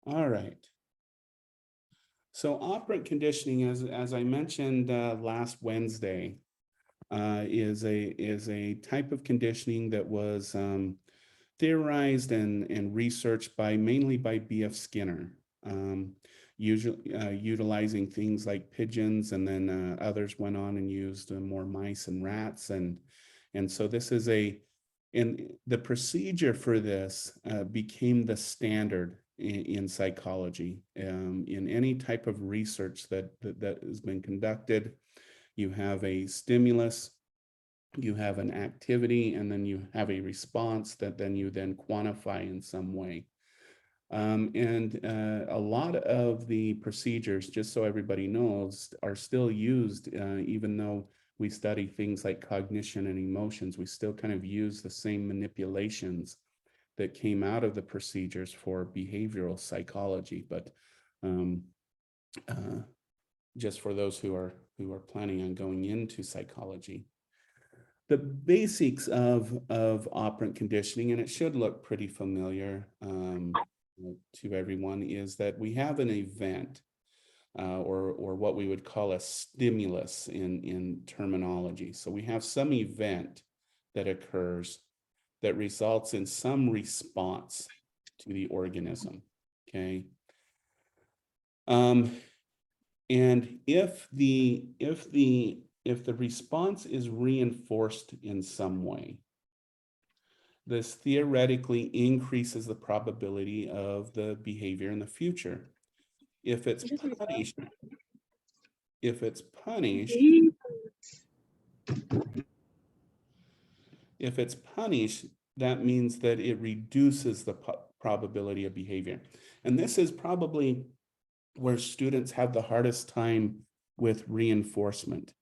All right. So operant conditioning, as I mentioned last Wednesday, is a type of conditioning that was theorized and researched mainly by B.F. Skinner, usually utilizing things like pigeons, and then others went on and used more mice and rats, and so this is and the procedure for this became the standard in psychology. In any type of research that has been conducted, you have a stimulus, you have an activity, and then you have a response that then you quantify in some way. And a lot of the procedures, just so everybody knows, are still used, even though we study things like cognition and emotions. We still kind of use the same manipulations that came out of the procedures for behavioral psychology. But uh, just for those who are planning on going into psychology, the basics of operant conditioning, and it should look pretty familiar to everyone, is that we have an event, or what we would call a stimulus in terminology. So we have some event that occurs that results in some response to the organism. Okay. And if the response is reinforced in some way, this theoretically increases the probability of the behavior in the future. If it's punished, if it's punished, if it's punished, that means that it reduces the probability of behavior. And this is probably where students have the hardest time with reinforcement,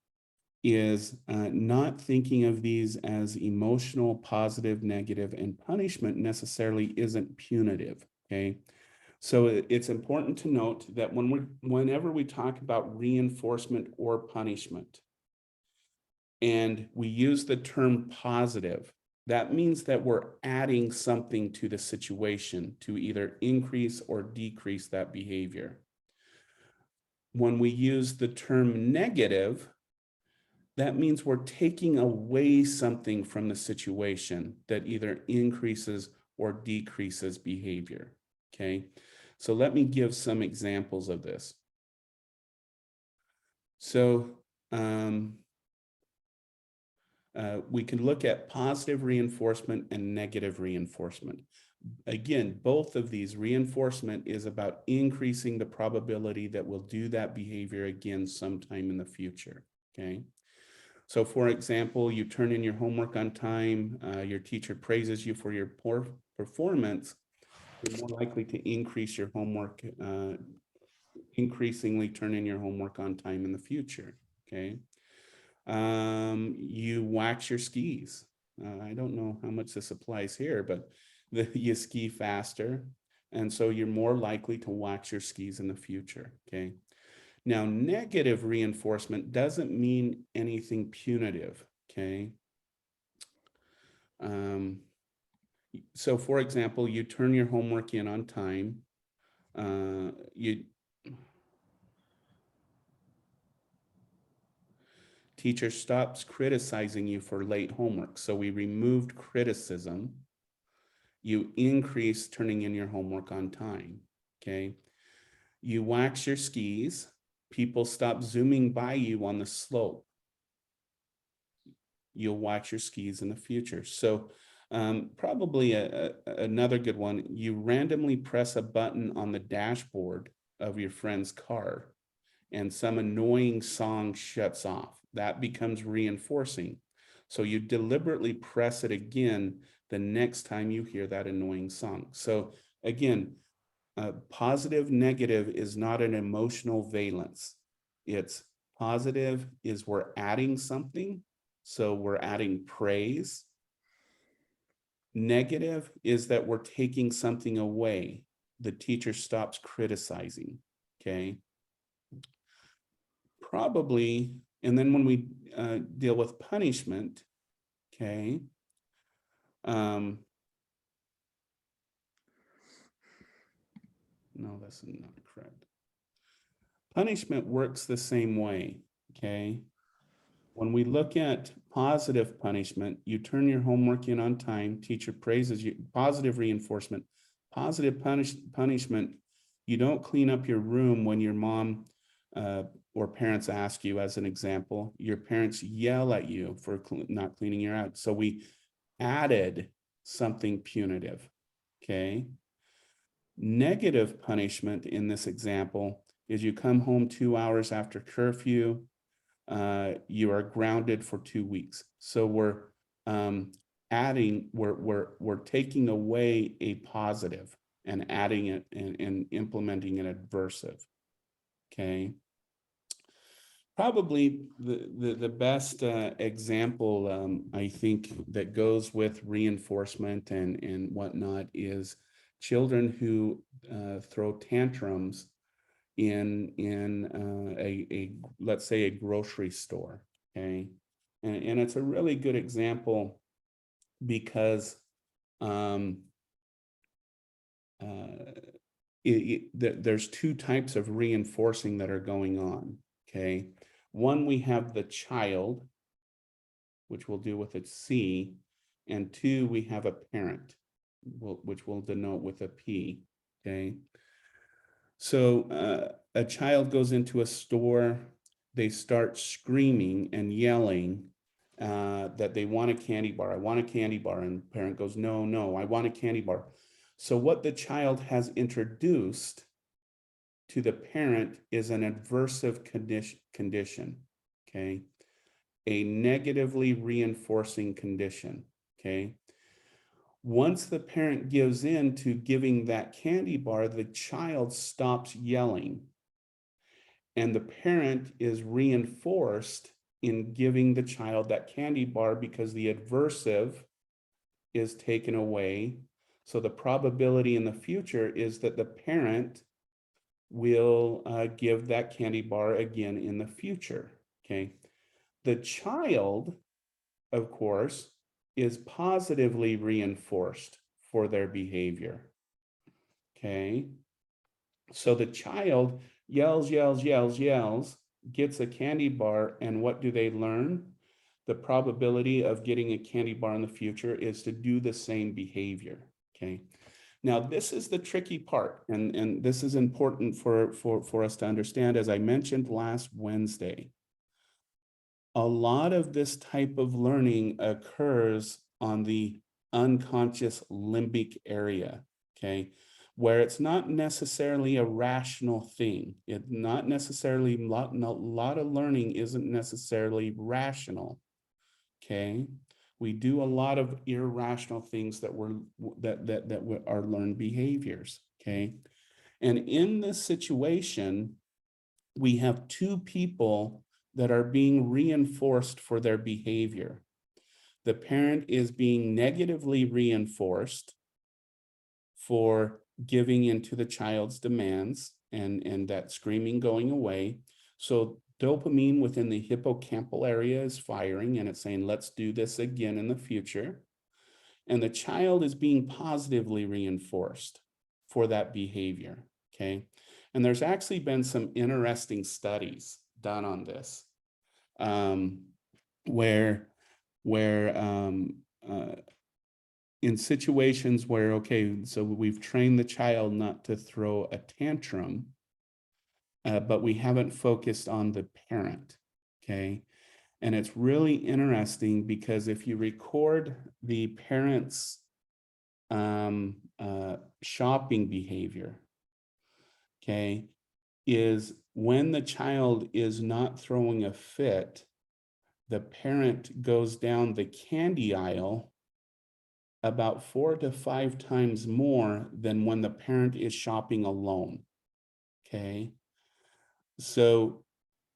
is not thinking of these as emotional, positive, negative, and punishment necessarily isn't punitive. Okay. So it's important to note that whenever we talk about reinforcement or punishment, and we use the term positive, that means that we're adding something to the situation to either increase or decrease that behavior. When we use the term negative, that means we're taking away something from the situation that either increases or decreases behavior. Okay, so let me give some examples of this. So we can look at positive reinforcement and negative reinforcement. Again, both of these, reinforcement is about increasing the probability that we'll do that behavior again sometime in the future. Okay. So for example, you turn in your homework on time, your teacher praises you for your poor performance, you're more likely to increase your homework, increasingly turn in your homework on time in the future. Okay. You wax your skis. I don't know how much this applies here, but you ski faster, and so you're more likely to wax your skis in the future. Okay. Now, negative reinforcement doesn't mean anything punitive. Okay. So for example, you turn your homework in on time. Teacher stops criticizing you for late homework. So we removed criticism. You increase turning in your homework on time. Okay. You wax your skis. People stop zooming by you on the slope. You'll wax your skis in the future. So probably another good one, you randomly press a button on the dashboard of your friend's car and some annoying song shuts off. That becomes reinforcing. So you deliberately press it again the next time you hear that annoying song. So again, positive, negative is not an emotional valence. It's positive is we're adding something. So we're adding praise. Negative is that we're taking something away. The teacher stops criticizing. Okay. Probably, and then when we deal with punishment, okay, no, that's not correct. Punishment works the same way, okay? When we look at positive punishment, you turn your homework in on time, teacher praises you, positive reinforcement. Positive punishment, you don't clean up your room when your mom or parents ask you, as an example. Your parents yell at you for not cleaning your out. So we added something punitive, okay? Negative punishment in this example is you come home 2 hours after curfew, you are grounded for 2 weeks. So we're we're taking away a positive and adding it and implementing an adversive. Okay. Probably the best example, I think, that goes with reinforcement and whatnot is children who throw tantrums in a let's say a grocery store. Okay, and it's a really good example because there's two types of reinforcing that are going on. Okay, one, we have the child, which we'll do with a C, and two, we have a parent, which we'll denote with a P. Okay, so a child goes into a store, they start screaming and yelling that they want a candy bar. I want a candy bar. And the parent goes, no, no, I want a candy bar. So what the child has introduced to the parent is an adversive condition, okay? A negatively reinforcing condition, okay? Once the parent gives in to giving that candy bar, the child stops yelling. And the parent is reinforced in giving the child that candy bar because the adversive is taken away. So the probability in the future is that the parent will give that candy bar again in the future, okay? The child, of course, is positively reinforced for their behavior, okay? So the child yells, yells, yells, yells, gets a candy bar, and what do they learn? The probability of getting a candy bar in the future is to do the same behavior, okay? Now, this is the tricky part, and this is important for us to understand. As I mentioned last Wednesday, a lot of this type of learning occurs on the unconscious limbic area, okay, where it's not necessarily a rational thing. It's not necessarily, a lot of learning isn't necessarily rational, okay? We do a lot of irrational things that are learned behaviors, okay? And in this situation, we have two people that are being reinforced for their behavior. The parent is being negatively reinforced for giving into the child's demands and that screaming going away. So dopamine within the hippocampal area is firing and it's saying, let's do this again in the future. And the child is being positively reinforced for that behavior, okay? And there's actually been some interesting studies done on this, where in situations where, okay, so we've trained the child not to throw a tantrum, but we haven't focused on the parent, okay? And it's really interesting because if you record the parent's shopping behavior, okay, is when the child is not throwing a fit, the parent goes down the candy aisle about 4 to 5 times more than when the parent is shopping alone, okay? So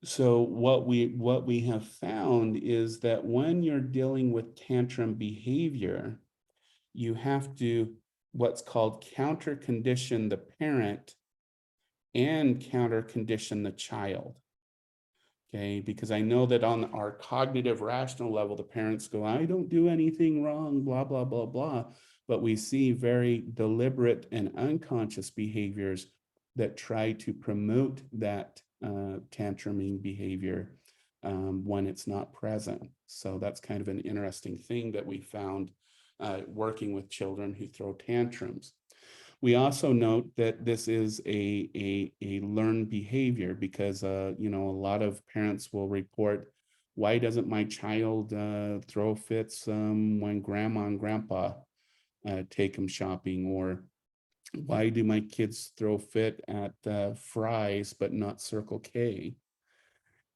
what we have found is that when you're dealing with tantrum behavior, you have to what's called counter condition the parent and counter condition the child. Okay, because I know that on our cognitive rational level, the parents go, I don't do anything wrong, blah, blah, blah, blah. But we see very deliberate and unconscious behaviors that try to promote that tantruming behavior when it's not present. So that's kind of an interesting thing that we found working with children who throw tantrums. We also note that this is a learned behavior because, you know, a lot of parents will report, why doesn't my child throw fits when grandma and grandpa take them shopping? Or why do my kids throw fit at Fry's but not Circle K?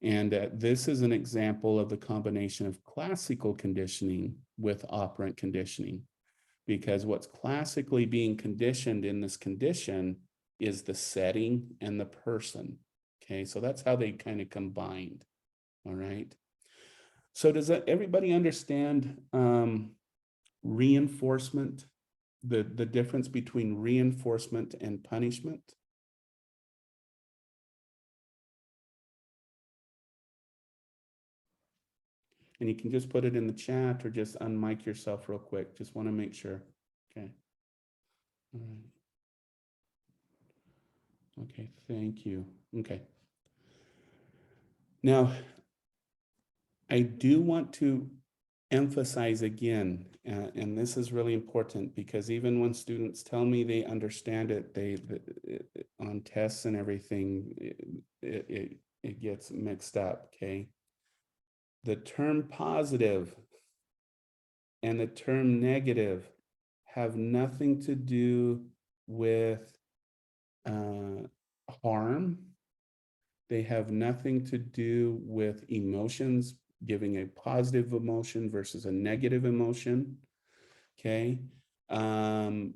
And this is an example of the combination of classical conditioning with operant conditioning, because what's classically being conditioned in this condition is the setting and the person. Okay, so that's how they kind of combined. All right. So does everybody understand reinforcement, the difference between reinforcement and punishment? And you can just put it in the chat or just unmic yourself real quick. Just want to make sure. Okay. All right. Okay, thank you. Okay. Now, I do want to emphasize again, and this is really important, because even when students tell me they understand it, on tests and everything, it gets mixed up, okay? The term positive and the term negative have nothing to do with harm. They have nothing to do with emotions, giving a positive emotion versus a negative emotion. Okay. And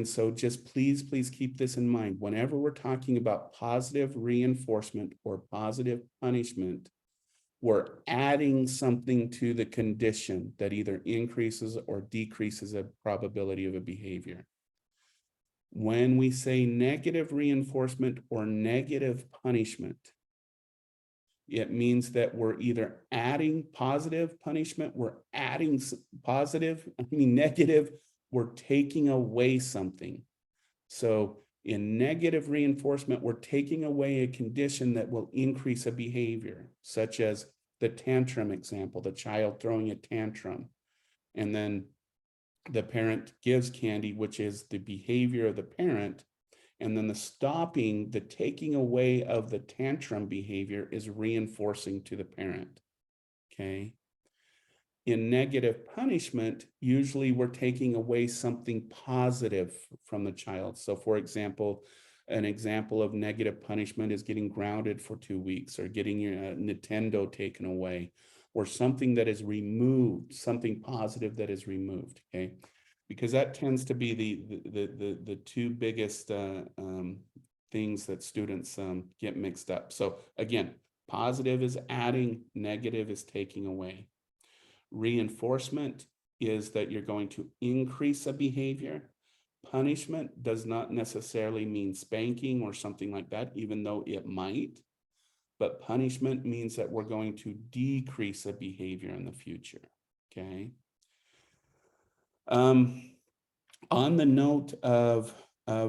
so just please keep this in mind. Whenever we're talking about positive reinforcement or positive punishment, we're adding something to the condition that either increases or decreases a probability of a behavior. When we say negative reinforcement or negative punishment, it means that we're either adding positive punishment, we're adding negative, we're taking away something. So in negative reinforcement, we're taking away a condition that will increase a behavior, such as the tantrum example, the child throwing a tantrum, and then the parent gives candy, which is the behavior of the parent. And then the stopping, the taking away of the tantrum behavior is reinforcing to the parent. Okay. In negative punishment, usually we're taking away something positive from the child. So for example, an example of negative punishment is getting grounded for 2 weeks, or getting your Nintendo taken away, or something that is removed, something positive that is removed. Okay. Because that tends to be the two biggest things that students get mixed up. So again, positive is adding, negative is taking away. Reinforcement is that you're going to increase a behavior. Punishment does not necessarily mean spanking or something like that, even though it might. But punishment means that we're going to decrease a behavior in the future. Okay. On the note of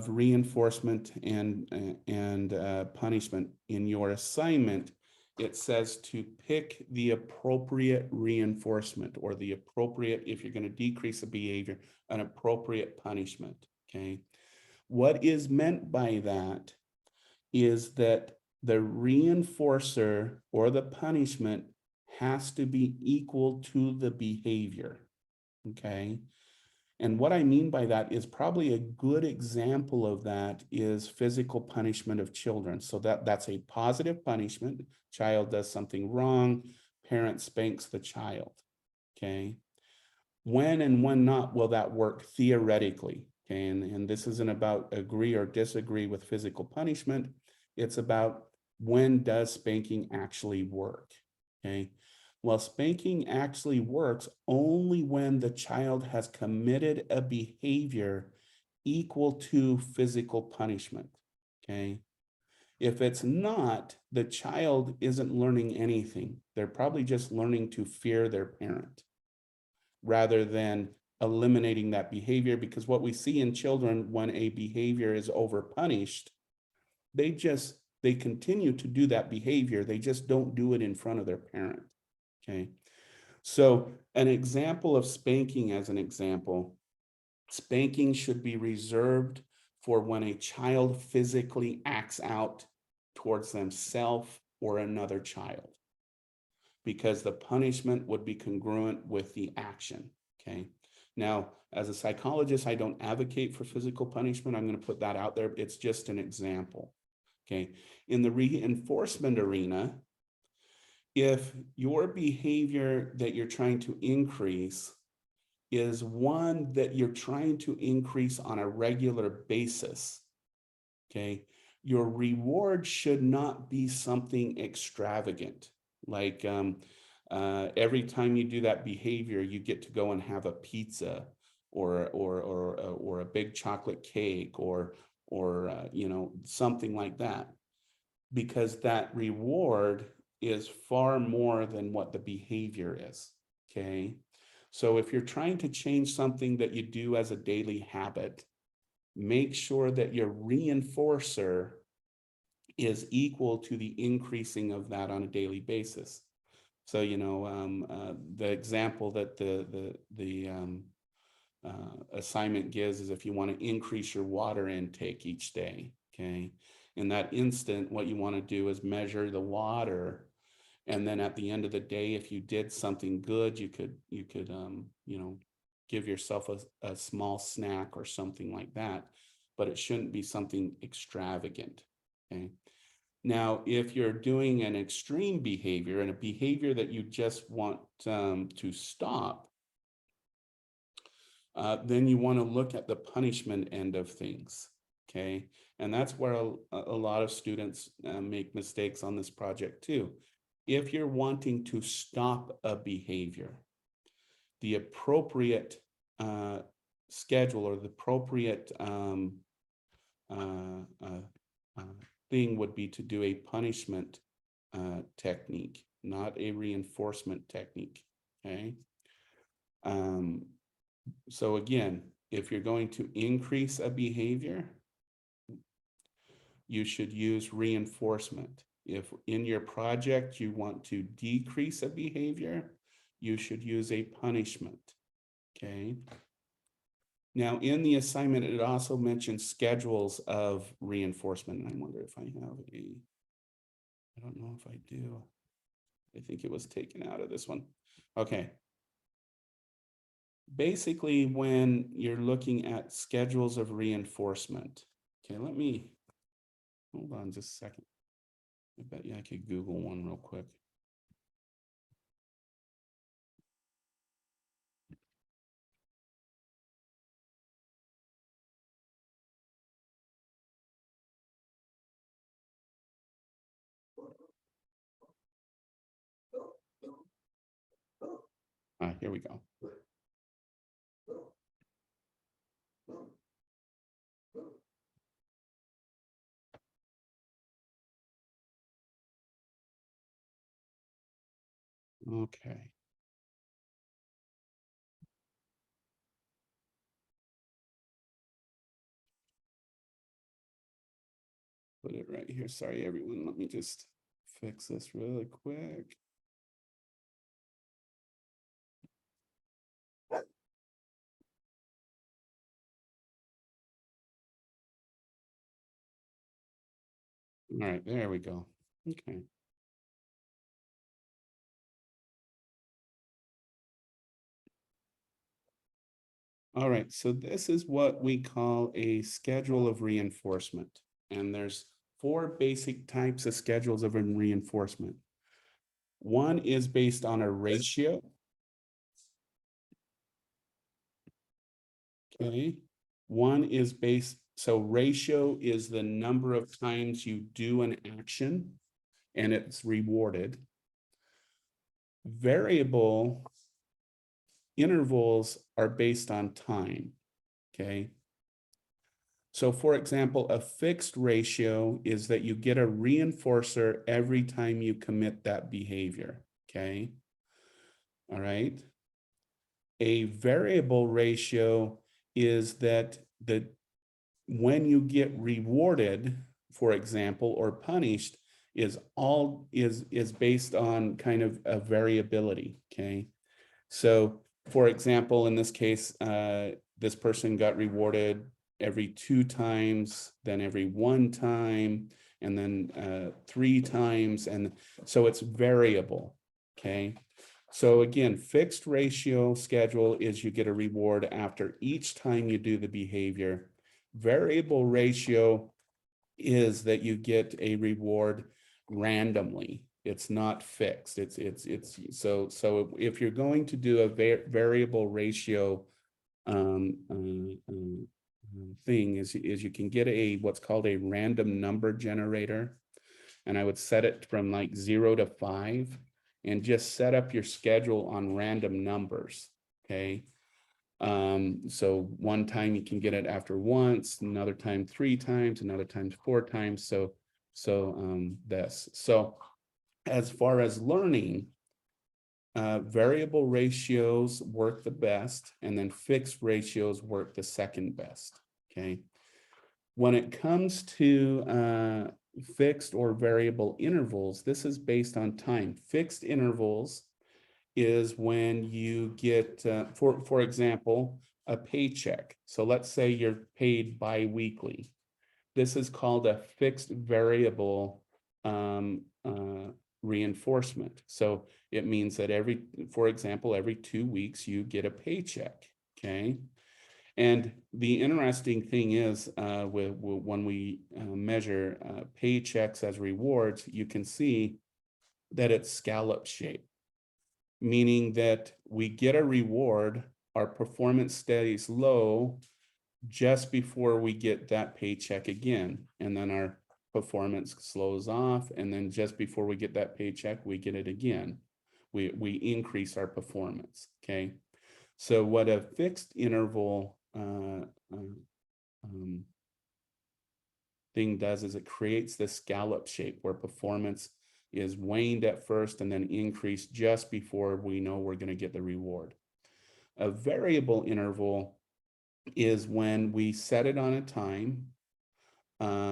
reinforcement and punishment, in your assignment, it says to pick the appropriate reinforcement, or the appropriate, if you're going to decrease a behavior, an appropriate punishment. Okay. What is meant by that is that the reinforcer or the punishment has to be equal to the behavior. Okay. And what I mean by that is, probably a good example of that is physical punishment of children. So that's a positive punishment. Child does something wrong, parent spanks the child. Okay. When and when not will that work theoretically? Okay. And this isn't about agree or disagree with physical punishment. It's about, when does spanking actually work? Okay. Well, spanking actually works only when the child has committed a behavior equal to physical punishment. Okay. If it's not, the child isn't learning anything. They're probably just learning to fear their parent, rather than eliminating that behavior, because what we see in children when a behavior is over punished, they continue to do that behavior. They just don't do it in front of their parent. Okay. So an example of spanking, as an example, spanking should be reserved for when a child physically acts out towards themselves or another child, because the punishment would be congruent with the action. Okay. Now, as a psychologist, I don't advocate for physical punishment. I'm going to put that out there. It's just an example. Okay. In the reinforcement arena, if your behavior that you're trying to increase is one that you're trying to increase on a regular basis, okay, your reward should not be something extravagant. Like every time you do that behavior, you get to go and have a pizza or a big chocolate cake or you know, something like that, because that reward is far more than what the behavior is. Okay. So if you're trying to change something that you do as a daily habit, make sure that your reinforcer is equal to the increasing of that on a daily basis. So, you know, the example that the assignment gives is if you want to increase your water intake each day. Okay. In that instant, what you want to do is measure the water. And then at the end of the day, if you did something good, you could, you know, give yourself a small snack or something like that, but it shouldn't be something extravagant. Okay. Now, if you're doing an extreme behavior and a behavior that you just want to stop, then you want to look at the punishment end of things. Okay. And that's where a lot of students make mistakes on this project too. If you're wanting to stop a behavior, the appropriate schedule or the appropriate thing would be to do a punishment technique, not a reinforcement technique. Okay. So again, if you're going to increase a behavior, you should use reinforcement. If in your project you want to decrease a behavior, you should use a punishment. Okay. Now, in the assignment, it also mentions schedules of reinforcement. And I wonder if I have I don't know if I do. I think it was taken out of this one. Okay. Basically, when you're looking at schedules of reinforcement, okay, let me, hold on just a second. I bet you I could Google one real quick. Here we go. Okay. Put it right here. Sorry, everyone. Let me just fix this really quick. All right, there we go. Okay. All right, so this is what we call a schedule of reinforcement. And there's 4 basic types of schedules of reinforcement. One is based on a ratio. Okay. One is based, so ratio is the number of times you do an action and it's rewarded. Variable intervals are based on time. Okay. So for example, a fixed ratio is that you get a reinforcer every time you commit that behavior. Okay. All right. A variable ratio is that when you get rewarded, for example, or punished, is based on kind of a variability. Okay. So for example, in this case, this person got rewarded every 2 times, then every 1 time, and then 3 times. And so it's variable. Okay. So again, fixed ratio schedule is you get a reward after each time you do the behavior. Variable ratio is that you get a reward randomly. It's not fixed. So if you're going to do a variable ratio thing is you can get what's called a random number generator, and I would set it from like 0 to 5 and just set up your schedule on random numbers. Okay. So one time you can get it after once, another time 3 times, another time 4 times. So as far as learning, variable ratios work the best, and then fixed ratios work the second best. Okay. When it comes to fixed or variable intervals, this is based on time. Fixed intervals is when you get, for example, a paycheck. So let's say you're paid bi-weekly. This is called a fixed variable reinforcement. So it means that for example, every 2 weeks you get a paycheck. Okay. And the interesting thing is, when we measure paychecks as rewards, you can see that it's scallop shaped, meaning that we get a reward, our performance stays low just before we get that paycheck again, and then our performance slows off, and then just before we get that paycheck, we get it again. We increase our performance. Okay. So what a fixed interval thing does is it creates this scallop shape where performance is waned at first and then increased just before we know we're going to get the reward. A variable interval is when we set it on a time.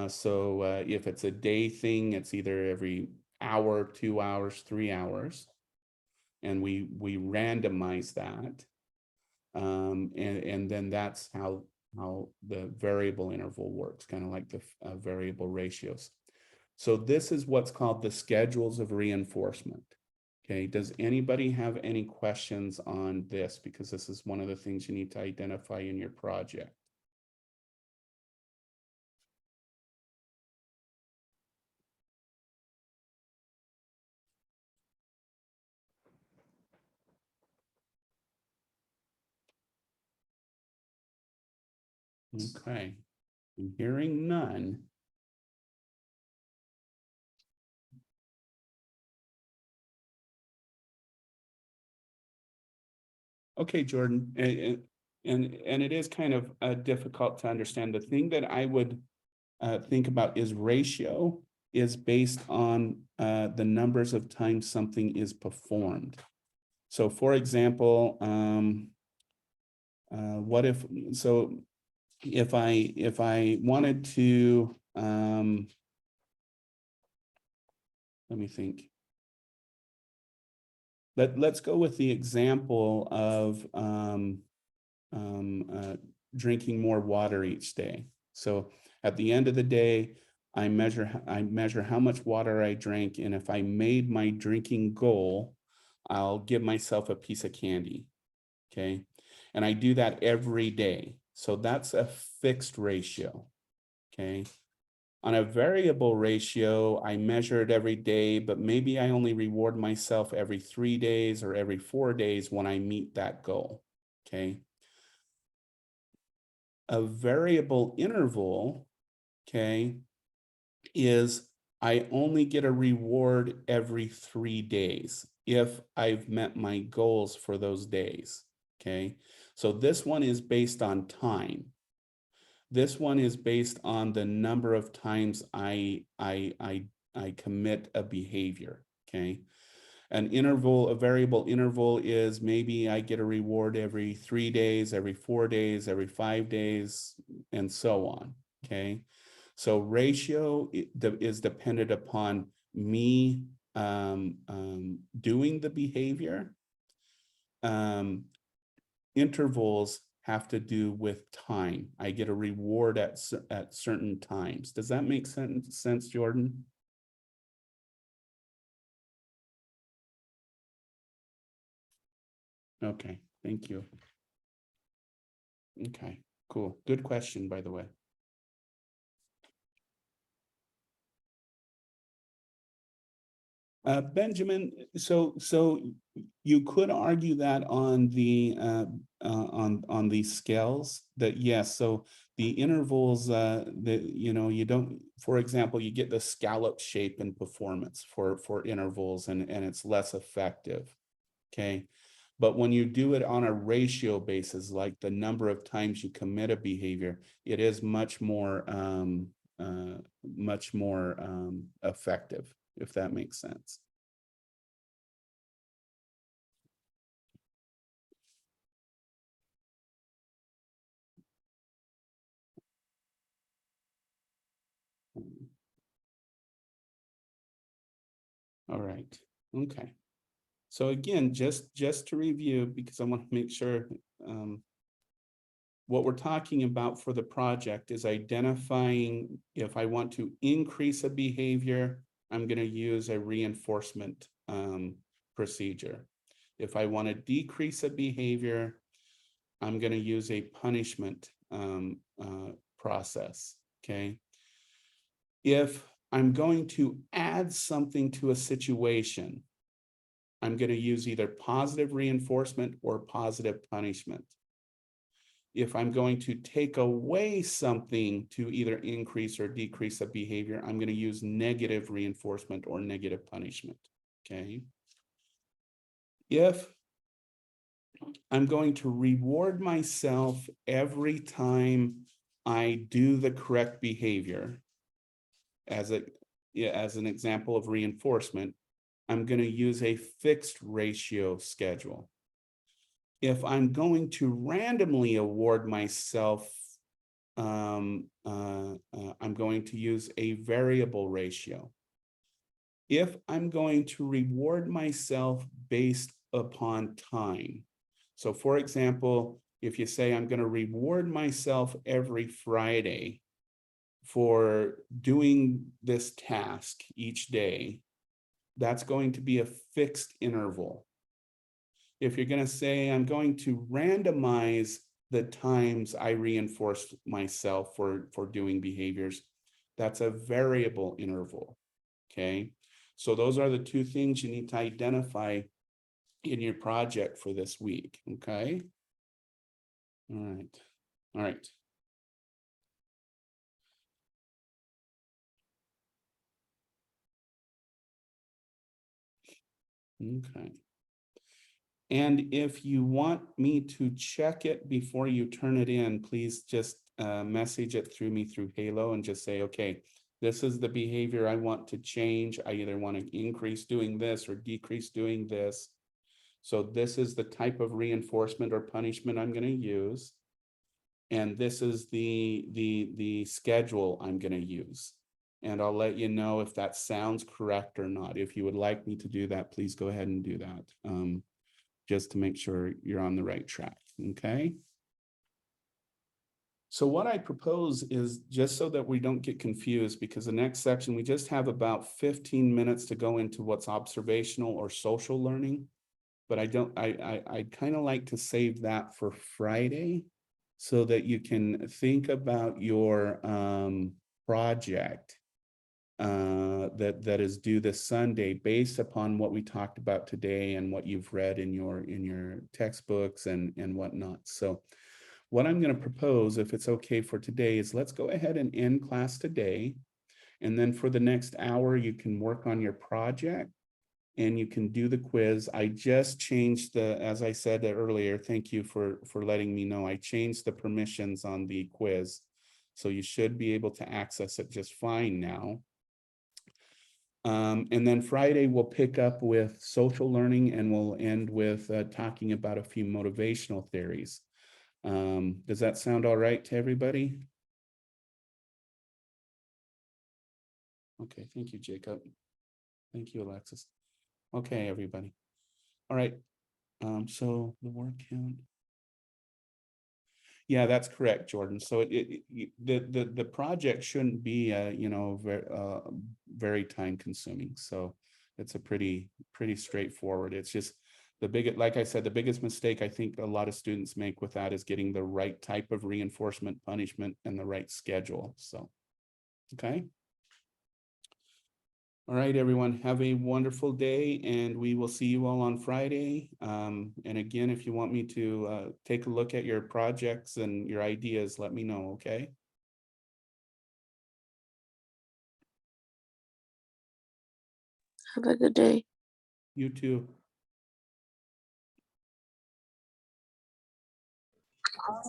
So if it's a day thing, it's either every hour, 2 hours, 3 hours, and we randomize that. And then that's how the variable interval works, kind of like the variable ratios. So this is what's called the schedules of reinforcement. Okay, does anybody have any questions on this? Because this is one of the things you need to identify in your project. Okay, I'm hearing none. Okay, Jordan, and it is kind of difficult to understand. The thing that I would think about is ratio is based on the numbers of times something is performed. So for example, what if, so if I wanted to, let me think. Let's go with the example of drinking more water each day. So at the end of the day, I measure how much water I drank, and if I made my drinking goal, I'll give myself a piece of candy. Okay. And I do that every day. So that's a fixed ratio. Okay. On a variable ratio, I measure it every day, but maybe I only reward myself every 3 days or every 4 days when I meet that goal. Okay. A variable interval, okay, is I only get a reward every 3 days if I've met my goals for those days. Okay. So this one is based on time. This one is based on the number of times I commit a behavior. Okay. A variable interval is maybe I get a reward every 3 days, every 4 days, every 5 days, and so on, okay? So ratio is dependent upon me doing the behavior. Intervals have to do with time. I get a reward at certain times. Does that make sense, Jordan? Okay, thank you. Okay, cool. Good question, by the way. Benjamin, so you could argue that on the on these scales that yes, so the intervals that you don't, for example, you get the scallop shape in performance for intervals and it's less effective. Okay. But when you do it on a ratio basis, like the number of times you commit a behavior, it is much more effective, if that makes sense. All right. Okay. So again, just to review, because I want to make sure what we're talking about for the project is identifying if I want to increase a behavior, I'm going to use a reinforcement procedure. If I want to decrease a behavior, I'm going to use a punishment process. Okay. If I'm going to add something to a situation, I'm going to use either positive reinforcement or positive punishment. If I'm going to take away something to either increase or decrease a behavior, I'm going to use negative reinforcement or negative punishment. Okay. If I'm going to reward myself every time I do the correct behavior, as an example of reinforcement, I'm going to use a fixed ratio schedule. If I'm going to randomly award myself, I'm going to use a variable ratio. If I'm going to reward myself based upon time, so for example, if you say I'm going to reward myself every Friday for doing this task each day, that's going to be a fixed interval. If you're going to say I'm going to randomize the times I reinforce myself for doing behaviors, that's a variable interval. Okay. So those are the two things you need to identify in your project for this week. Okay. All right. All right. Okay. And if you want me to check it before you turn it in, please just message it through me through Halo and just say, okay, this is the behavior I want to change. I either want to increase doing this or decrease doing this. So this is the type of reinforcement or punishment I'm going to use. And this is the schedule I'm going to use. And I'll let you know if that sounds correct or not. If you would like me to do that, please go ahead and do that. Just to make sure you're on the right track, okay? So what I propose is, just so that we don't get confused, because the next section, we just have about 15 minutes to go into what's observational or social learning. But I'd kind of like to save that for Friday so that you can think about your project that is due this Sunday based upon what we talked about today and what you've read in your textbooks and whatnot. So what I'm going to propose, if it's okay for today, is let's go ahead and end class today. And then for the next hour, you can work on your project and you can do the quiz. I just changed as I said earlier, thank you for letting me know. I changed the permissions on the quiz. So you should be able to access it just fine now. And then Friday, we'll pick up with social learning and we'll end with talking about a few motivational theories. Does that sound all right to everybody? Okay, thank you, Jacob. Thank you, Alexis. Okay, everybody. All right. So the word count. Yeah, that's correct, Jordan. So the project shouldn't be very time consuming. So it's a pretty straightforward. It's just the biggest, like I said, the biggest mistake I think a lot of students make with that is getting the right type of reinforcement punishment and the right schedule. So, okay. All right, everyone, have a wonderful day, and we will see you all on Friday. And again, if you want me to take a look at your projects and your ideas, let me know, okay? Have a good day. You too.